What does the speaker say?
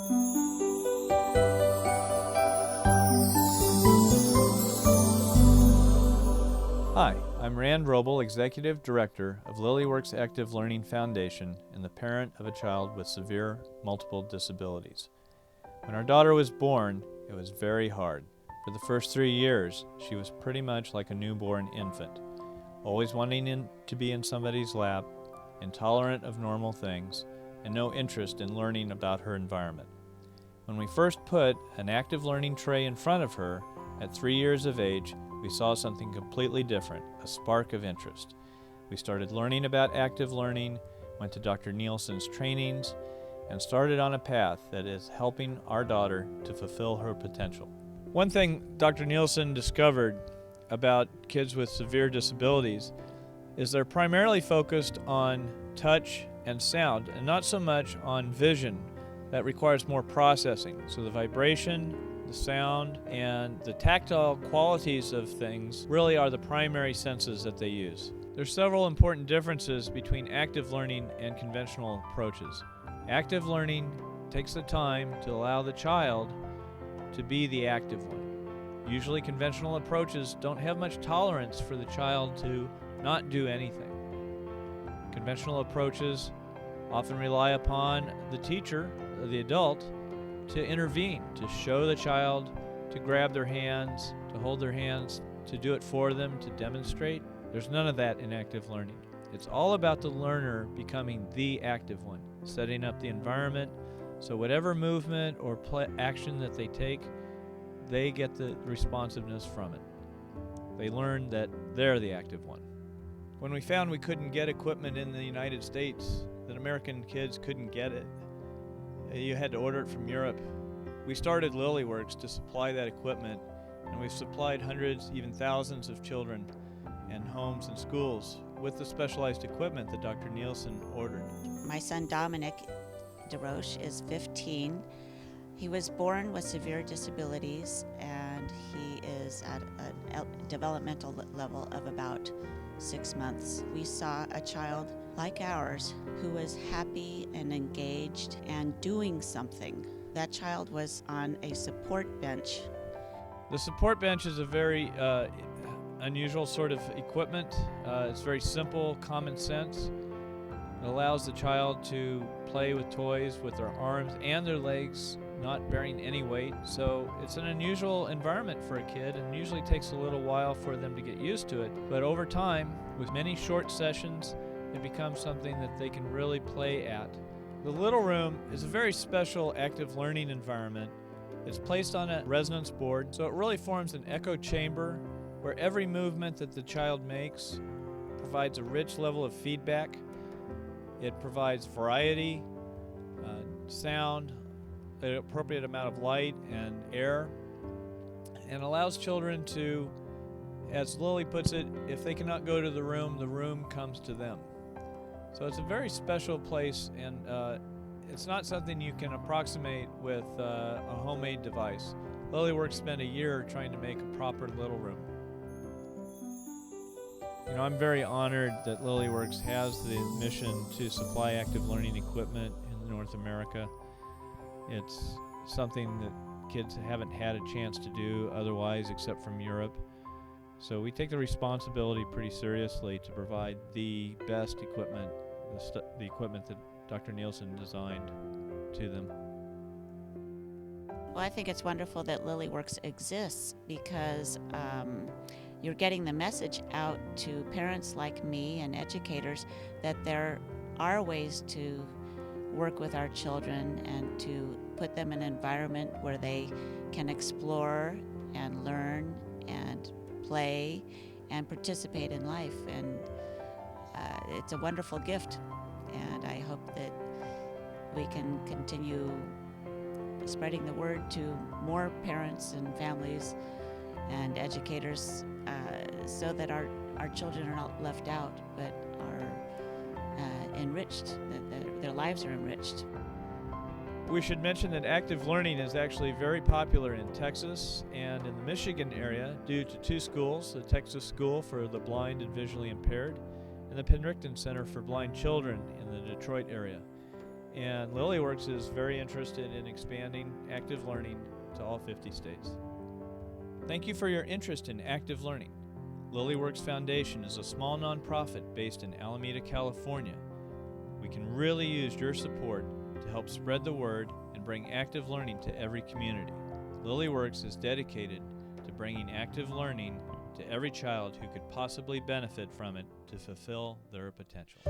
Hi, I'm Rand Roble, Executive Director of LilliWorks Active Learning Foundation and the parent of a child with severe multiple disabilities. When our daughter was born, it was very hard. For the first 3 years, she was pretty much like a newborn infant, always wanting to be in somebody's lap, intolerant of normal things, and no interest in learning about her environment. When we first put an active learning tray in front of her at 3 years of age, we saw something completely different, a spark of interest. We started learning about active learning, went to Dr. Nielsen's trainings, and started on a path that is helping our daughter to fulfill her potential. One thing Dr. Nielsen discovered about kids with severe disabilities is they're primarily focused on touch and sound, and not so much on vision. That requires more processing. So the vibration, the sound, and the tactile qualities of things really are the primary senses that they use. There's several important differences between active learning and conventional approaches. Active learning takes the time to allow the child to be the active one. Usually conventional approaches don't have much tolerance for the child to not do anything. Conventional approaches often rely upon the teacher, or the adult, to intervene, to show the child, to grab their hands, to hold their hands, to do it for them, to demonstrate. There's none of that in active learning. It's all about the learner becoming the active one, setting up the environment, so whatever movement or action that they take, they get the responsiveness from it. They learn that they're the active one. When we found we couldn't get equipment in the United States, that American kids couldn't get it, you had to order it from Europe. We started LilliWorks to supply that equipment, and we've supplied hundreds, even thousands of children and homes and schools with the specialized equipment that Dr. Nielsen ordered. My son Dominic DeRoche is 15. He was born with severe disabilities, and he is at a developmental level of about 6 months. We saw a child like ours who was happy and engaged and doing something. That child was on a support bench. The support bench is a very unusual sort of equipment. It's very simple, common sense. It allows the child to play with toys with their arms and their legs, not bearing any weight. So it's an unusual environment for a kid, and usually takes a little while for them to get used to it. But over time, with many short sessions, it becomes something that they can really play at. The Little Room is a very special active learning environment. It's placed on a resonance board, so it really forms an echo chamber where every movement that the child makes provides a rich level of feedback. It provides variety, sound, an appropriate amount of light and air, and allows children to, as Lily puts it, if they cannot go to the room comes to them. So it's a very special place, and it's not something you can approximate with a homemade device. LilliWorks spent a year trying to make a proper Little Room. You know, I'm very honored that LilliWorks has the mission to supply active learning equipment in North America. It's something that kids haven't had a chance to do otherwise except from Europe. So we take the responsibility pretty seriously to provide the best equipment, the equipment that Dr. Nielsen designed to them. Well, I think it's wonderful that LilliWorks exists because you're getting the message out to parents like me and educators that there are ways to work with our children and to put them in an environment where they can explore and learn and play and participate in life, and it's a wonderful gift, and I hope that we can continue spreading the word to more parents and families and educators so that our children are not left out but are enriched, that their lives are enriched. We should mention that active learning is actually very popular in Texas and in the Michigan area due to two schools, the Texas School for the Blind and Visually Impaired and the Penricton Center for Blind Children in the Detroit area. And LilliWorks is very interested in expanding active learning to all 50 states. Thank you for your interest in active learning. LilliWorks Foundation is a small nonprofit based in Alameda, California. We can really use your support to help spread the word and bring active learning to every community. LilliWorks is dedicated to bringing active learning to every child who could possibly benefit from it to fulfill their potential.